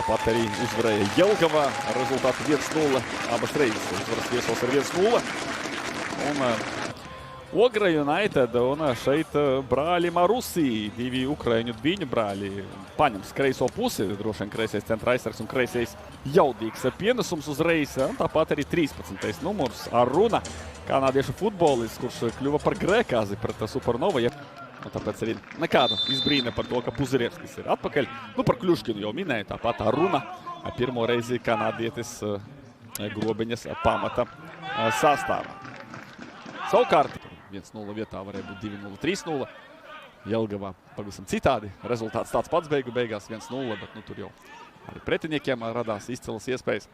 Tāpat arī uzvarēja Jelgava. Rezultātu 1-0. Abas reizes uzvaras viesos ar 1-0. Un Ogra United un šeit brāļi Marusī, divi ukraiņu dviņu brāļi, paņems kreiso pusi, droši vien kreisais centra aizsargs un kreisais jaudīgs pienesums uzreiz. Tāpat arī 13. numurs Aruna, kanādiešu futbolists, kurš kļuva par grēkāzi pret Supernovu. Un tāpēc arī nekāda izbrīna par to, ka Puzirevskis ir atpakaļ. Par Kļuškinu jau minēja, tāpat Aruna, pirmo reizi kanādietis Grobiņas pamata sastāvā. Savukārt 1-0 vietā varēja būt 2-0, 3-0. Jelgavā pavisam citādi. Rezultāts tāds pats beigās 1-0, bet tur jau arī pretiniekiem radās izcilas iespējas.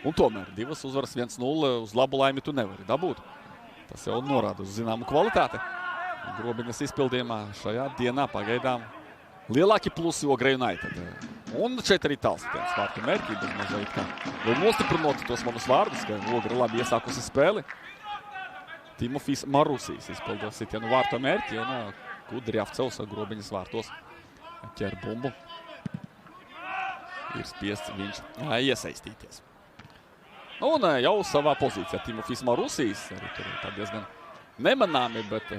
Un tomēr divas uzvaras 1-0 uz labu laimi tu nevari dabūt. Tas jau norāda uz zināmu kvalitāti. Grobiņas izpildījumā šajā dienā pagaidām lielāki plusi Ogra United. Un šeit arī tālsitiens vārtu mērķi, bet mazliet kā vēl nostiprinot tos manus vārdus, ka Ogra labi iesākusi spēli. Timofijs Marusīs izpildot sitienu vārtu mērķi un Kudrjavcevs Grobiņas vārtos ķer bumbu. Ir spiests viņš iesaistīties. Un jau savā pozīcijā Timofijs Marusīs, arī tur tā diezgan nemanāmi, bet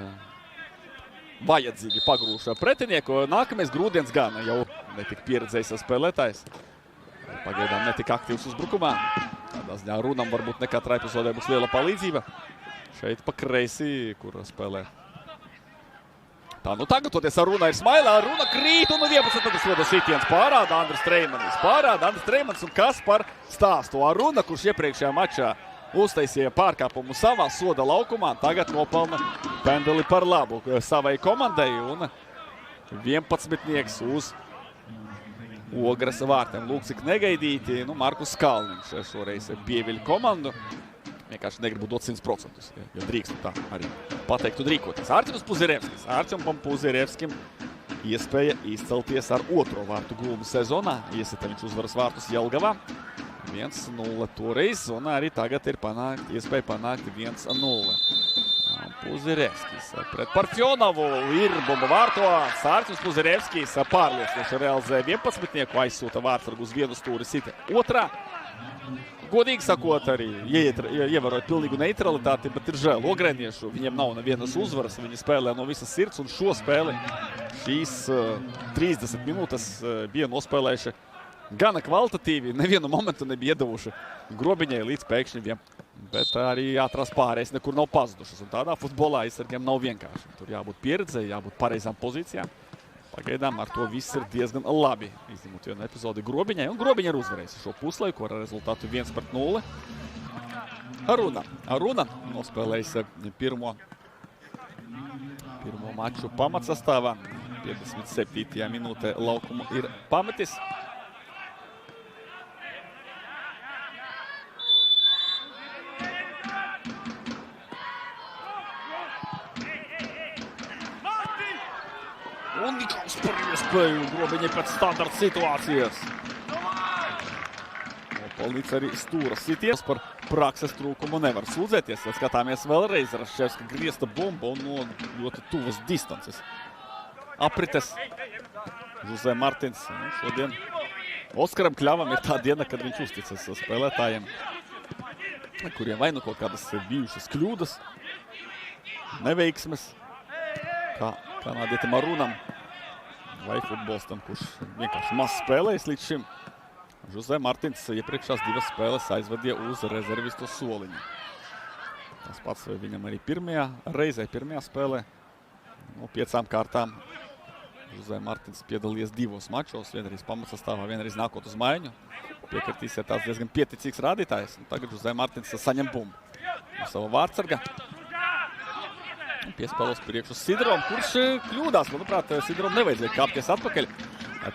vajadzīgi pagrūša pretinieku. Nākamais Grūdienis gan jau netika pieredzējis spēlētājs. Pagaidām netika aktīvs uzbrukumā. Tādā ziņā Runam varbūt ne katrā epizodē būs liela palīdzība. Šeit pa kreisi, kur spēlē. Tā, tagad toties Aruna ir smailā. Aruna krīt un 11. soda sitiens pārāda Andris Treimanis. Un kas par stāstu? Aruna, kurš iepriekšējā mačā uztaisīja pārkāpumu savā soda laukumā, tagad nopelna pendeli par labu savai komandai. Un 11-nieks uz Ogras vārtiem. Lūk, cik negaidīti. Markus Kalniņš šoreiz pieviļ komandu. Vienkārši negribu dot 100%, ja drīkstu tā arī pateikt un rīkoties. Artjums Puzirevskis. Artjumam Puzirevskim iespēja izcelties ar otro vārtu gūmu sezonā. Iesita viņš uzvaras vārtus Jelgavā. 1-0 toreiz, un arī tagad ir iespēja panākt 1-0. Puzirevskis pret Parfjonovu ir bumba vārtos. Artjums Puzirevskis pārliecinoši realizē 11-nieku, aizsūta vārtsargu uz vienu stūri sita otrā. Godīgi sakot, arī ievērot pilnīgu neutralitāti, bet ir žēl ograiniešu. Viņiem nav nevienas uzvaras, viņi spēlē no visas sirds, un šo spēli šīs 30 minūtes bija nospēlējuši gana kvalitatīvi. Nevienu momentu nebija iedavuši Grobiņai līdz pēkšņi, bet arī ātrās pārējas nekur nav pazudušas. Un tādā futbolā aizsargiem nav vienkārši. Tur jābūt pieredzei, jābūt pareizām pozīcijām. Pagaidām ar to viss ir diezgan labi, izņemot vienu epizodi Grobiņai. Un Grobiņa ir uzvarējusi šo puslaiku ar rezultātu 1-0. Aruna nospēlējis pirmo maču pamatsastāvā. 57. minūtē laukumu ir pametis. Un Nikals par iespēju Grobiņai pēc standarta situācijas. Nopelnīts arī stūra sitiens. Par prakses trūkumu nevar sūdzēties. Ja skatāmies vēlreiz, Raščevska griezta bumba un no ļoti tuvas distances. Aprites Jose Martins. Šodien Oskaram Kļavam ir tā diena, kad viņš uzticas spēlētājiem, kuriem vai nu kaut kādas bijušas kļūdas, neveiksmes, kā kanādietim Arunam vai futbolistam, kurš vienkārši maz spēlējis līdz šim. Jose Martins iepriekšās divas spēles aizvadīja uz rezervistu soliņu. Tas pats viņam arī pirmajā spēlē. No 5 kārtām Jose Martins piedalījies 2 mačos, vienreiz pamatsastāvā, vienreiz nākot uz maiņu. Piekritīs, ja tās diezgan pieticīgs rādītājs. Un tagad Jose Martins saņem bumbu no sava vārtsarga. Piespēlos priekšu Sidrom, kurš kļūdās. Manuprāt, Sidrom nevajadzēja kāpties atpakaļ.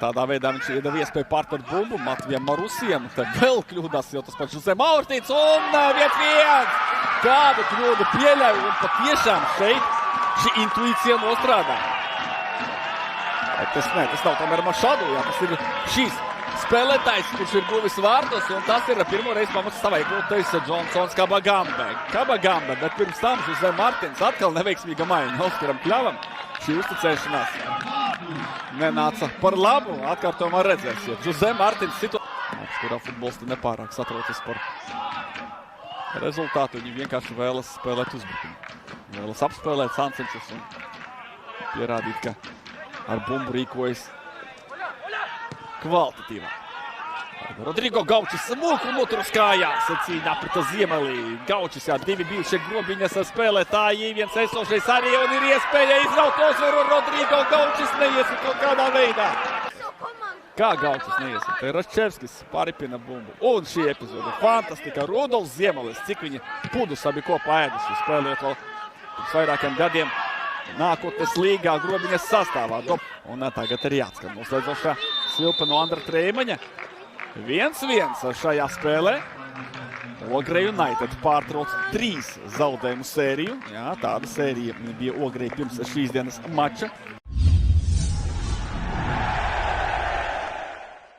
Tādā veidā viņš iedeva iespēju pārtvert bumbu Matvijam Marusiem. Tad vēl kļūdās jau tas pats Jose Maurtīts un 1-1. Kādu kļūdu pieļauj un patiešām šeit šī intuīcija nostrādā. Tas nav tomēr Mašadu, tas ir šīs spēlētājs, kurš ir guvis vārtus, un tas ir pirmo reizi pamatsastāvā iekļūtais Džonsons Kabagamba. Bet pirms tam Jose Martins atkal neveiksmīga maiņa Oskaram Kļavam. Šī uzticēšanās nenāca par labu. Atkārtojumā redzēsiet. Jose Martins situācija, kurā futbolisti nepārāk satrotas par rezultātu. Viņi vienkārši vēlas spēlēt uzbrukumu. Vēlas apspēlēt Sancenčus un pierādīt, ka ar bumbu rīkojas kvalitatīvā. Rodrigo Gaučis smuku noturas kājās cīņā pret Ziemelī. Gaučis, jā, divi bijušie grobiņas spēlētāji, viens esošais arī un ir iespēja izraut uzvaru. Rodrigo Gaučis neiesit kaut kādā veidā. Kā Gaučis neiesit? Te Raščevskis paripina bumbu. Un šī epizode fantastika. Rudolfs Ziemelis, cik viņi pudus abi kopā ēduši, spēlējot vēl pirms vairākiem gadiem nākotnes līgā grobiņas sastāvā. Un tagad ir jāatskan noslēdzošā svilpe no Andra Treimaņa. 1-1 šajā spēlē. Ogre United pārtrauc 3 zaudējumu sēriju. Jā, tāda sērija bija Ogrei pirms šīs dienas mača.